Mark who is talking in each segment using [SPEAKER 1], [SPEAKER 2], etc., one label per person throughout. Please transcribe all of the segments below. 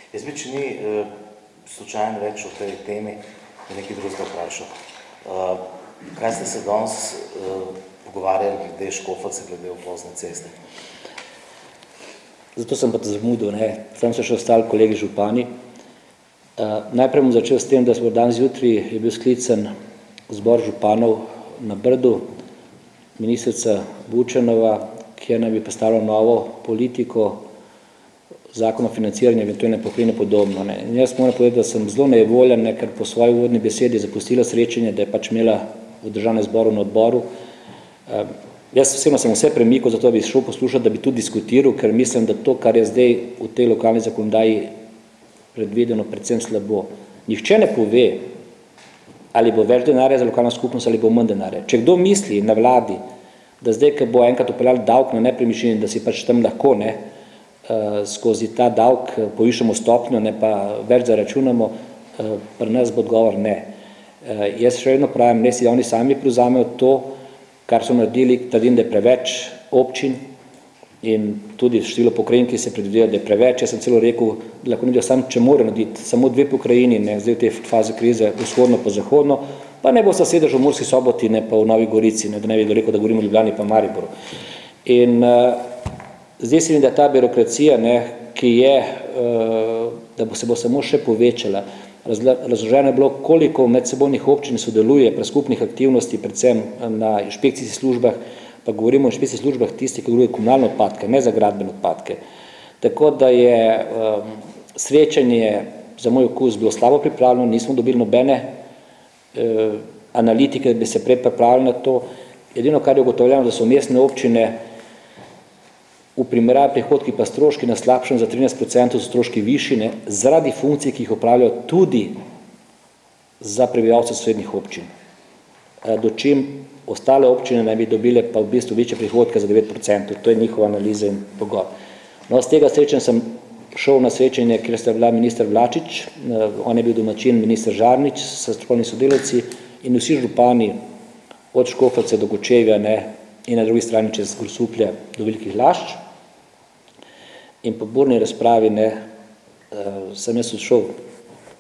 [SPEAKER 1] Jaz bi, če ni slučajno več o tej temi, nekaj drugega vprašal. Kaj ste se danes pogovarjali glede Škofljice, glede obvozne ceste?
[SPEAKER 2] Zato sem pa zamudil, tam so še ostali kolegi župani. Najprej bom začel s tem, da smo danes zjutraj je bil sklican zbor županov na Brdu, ministrica Bučanova, kjer nam bi predstavila novo politiko, zakon o financiranju eventualne pokrajine podobno. In jaz moram povedati, da sem zelo nejevoljen, ker po svoji uvodni besedi zapustila srečanje, da je pač imela v državnem zboru na odboru. Jaz osebno sem vse premikal, zato bi šel poslušati, da bi tudi diskutiral, ker mislim, da to, kar je zdaj v tej lokalni zakonodaji predvideno, predvsem slabo. Nihče ne pove, ali bo več denarja za lokalno skupnost ali bo manj denarja. Če kdo misli na vladi, da zdaj, ko bo enkrat upeljali davek na nepremičnine, da si pač tam lahko skozi ta davek povišamo stopnjo, pa več zaračunamo, pri nas bo odgovor ne. Jaz še vedno pravim, ne si oni sami prevzamejo to, kar so naredili, trdim, da je preveč občin in tudi število pokrajin, ki se predvideva, da je preveč. Jaz sem celo rekel, da lahko naredijo samo, če mora narediti, samo 2 pokrajini, zdaj v tej fazi krize, vzhodno pa zahodno, pa ne bo sta sedež v Murski Soboti, pa v Novi Gorici, da ne bi rekel, da govorimo o Ljubljani pa Mariboru. In zdaj se mi, da ta birokracija, ki je, da se bo samo še povečala, razloženo je bilo, koliko medsebojnih občin sodeluje pri skupnih aktivnosti, predvsem na inšpekcijskih službah, pa govorimo o inšpekcijskih službah tistih, ki delujejo komunalne odpadke, ne za gradbene odpadke. Tako da je srečanje za moj okus bilo slabo pripravljeno, nismo dobili nobene analitike, da bi se prej pripravili na to. Edino, kar je ugotovljeno, da so mestne občine v primerjavi prihodki pa stroški na slabšem za 13% so stroški višji, zaradi funkcij, ki jih opravljajo tudi za prebivalce sosednjih občin. Dočim ostale občine naj bi dobile pa v bistvu večje prihodke za 9%, to je njihova analiza in pogovor. No, z tega srečanja sem šel na srečanje, kjer sta bila minister Vlačič, on je bil domačin, minister Žarnič s strokovnimi sodelavci in vsi župani od Škofljice do Kočevja in na drugi strani čez Grosuplje do Velikih Lašč. In po burni razpravi sem jaz odšel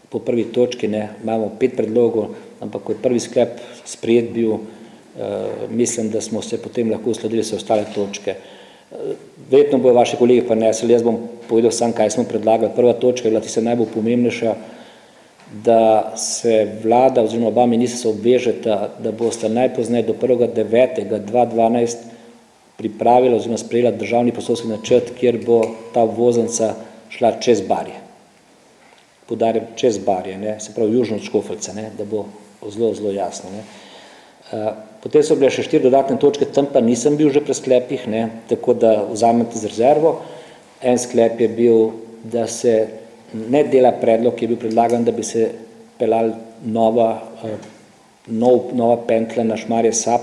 [SPEAKER 2] po prvi točki, imamo 5 predlogov, ampak kot prvi sklep sprejet bil, mislim, da smo se potem lahko uskladili vse ostale točke. Verjetno bojo vaši kolegi prinesli, jaz bom povedal sam, kaj smo predlagali. Prva točka je bila tista najbolj pomembnejša, da se vlada oziroma oba ministrstva obvežeta, da bosta najpozneje do 1.9.2012 pripravila oziroma sprejela državni prostorski načrt, kjer bo ta obvoznica šla čez Barje. Poudarjam, čez Barje, se pravi južno od Škofljice, da bo zelo, zelo jasno. Potem so bile še 4 dodatne točke, tam pa nisem bil že pri sklepih, tako da vzamete z rezervo. En sklep je bil, da se ne dela predlog, ki je bil predlagan, da bi se peljala nova pentlja na Šmarje Sap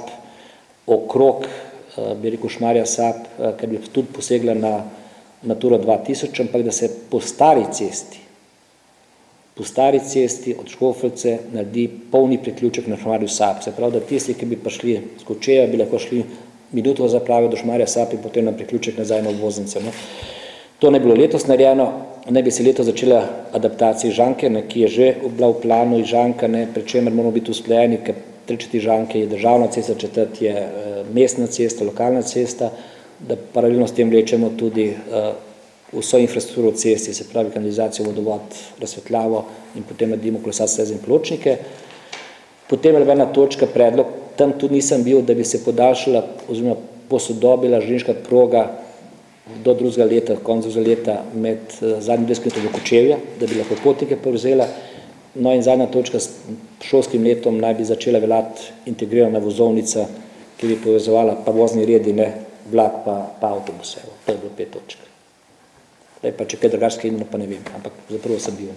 [SPEAKER 2] okrog, bi rekel Šmarja Sap, ker bi tudi posegla na Naturo 2000, ampak da se po stari cesti od Škofljice naredi polni priključek na Šmarju Sap. Se pravi, da tisti, ki bi prišli z Kočevja, bi lahko šli minuto zapravijo do Šmarja Sap in potem na priključek nazaj na obvoznico. To ne bi bilo letos narejeno, ne bi se letos začela adaptacija Ižanke, ki je že bila v planu Ižanka, pri čemer moramo biti usklajeni, ker 3/4 Ižanke je državna cesta, 1/4 je mestna cesta, lokalna cesta, da paralelno s tem vlečemo tudi vso infrastrukturo cesti, se pravi kanalizacijo, vodovod, razsvetljavo in potem naredimo kolesarske steze in pločnike. Potem je ena točka predlog, tam tudi nisem bil, da bi se podaljšala oziroma posodobila železniška proga do 2. leta, konec 2. leta med zadnjim 20 km do Kočevja, da bi lahko potnike povzela. No in zadnja točka, s šolskim letom naj bi začela veljati integrirana vozovnica, ki bi povezovala pa vozni redi, vlak pa avtobuse. To je bilo 5 točk. Zdaj pa če kaj drugače pa ne vem, ampak zapravo sem bil.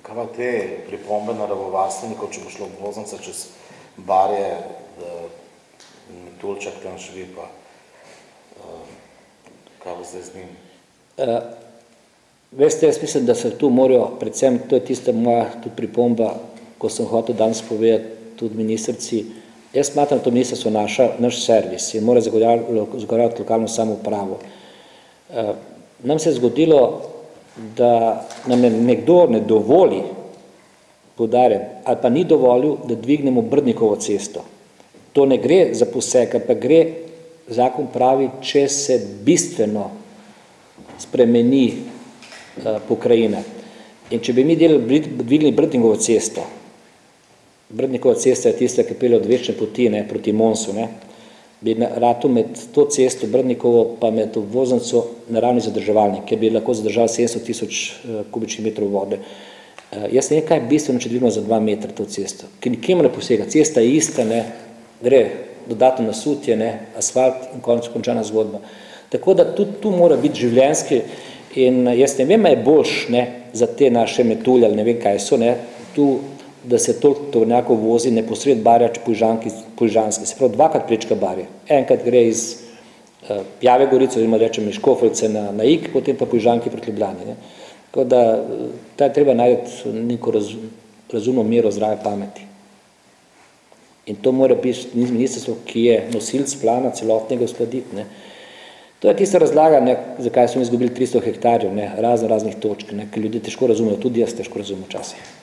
[SPEAKER 1] Kaj pa te pripombe naravovarstvenikov, če bo šlo obvoznica čez Barje, Metuljčak, tam živi pa, kaj bo zdaj z njim?
[SPEAKER 2] Veste, jaz mislim, da se tu morajo, predvsem, to je tista moja tudi pripomba, ko sem hotel danes povedati tudi ministrici, jaz smatram, to ministrstvo naš servis in mora zagotavljati lokalno samoupravo. nam se je zgodilo, da nam je nekdo ne dovoli, poudarjam, ali pa ni dovolil, da dvignemo Brdnikovo cesto. To ne gre za poseg, ampak gre, zakon pravi, če se bistveno spremeni pokrajina. In če bi mi dvignili Brdnikovo cesto, Brdnikova cesta je tista, ki pelje od Večne poti, ne, proti Monsu, ne, bi ratal med to cesto Brdnikovo pa med obvoznico naravni zadrževalnik, kjer bi lahko zadržal 700 000 kubičnih metrov vode. Jaz ne vem, kaj je bistveno, če dvignemo za 2 metra to cesto, ki nikjemu ne posega. Cesta je ista, ne, gre dodatno nasutje, ne, asfalt in končana zgodba. Tako da tudi tu mora biti življenjski in jaz ne vem, je boljš, ne, za te naše metulje ali ne vem, kaj so, ne, tu, da se toliko tovornjakov vozi neposred Barjač Poljžanski, se pravi dvakrat prečka Barje. Enkrat gre iz Jave Gorice, oziroma rečem iz Škofljice na Ig, potem pa Poljžanki proti Ljubljani. Ne. Tako da je treba najti neko razumno mero zdrave pameti. In to mora biti ministrstvo, ki je nosilc plana celotnega uskladiti. Ne. To je tista razlaga, ne, zakaj smo izgubili 300 hektarjev, ne, raznih točk, ne, ker ljudje težko razumejo, tudi jaz težko razumem včasih.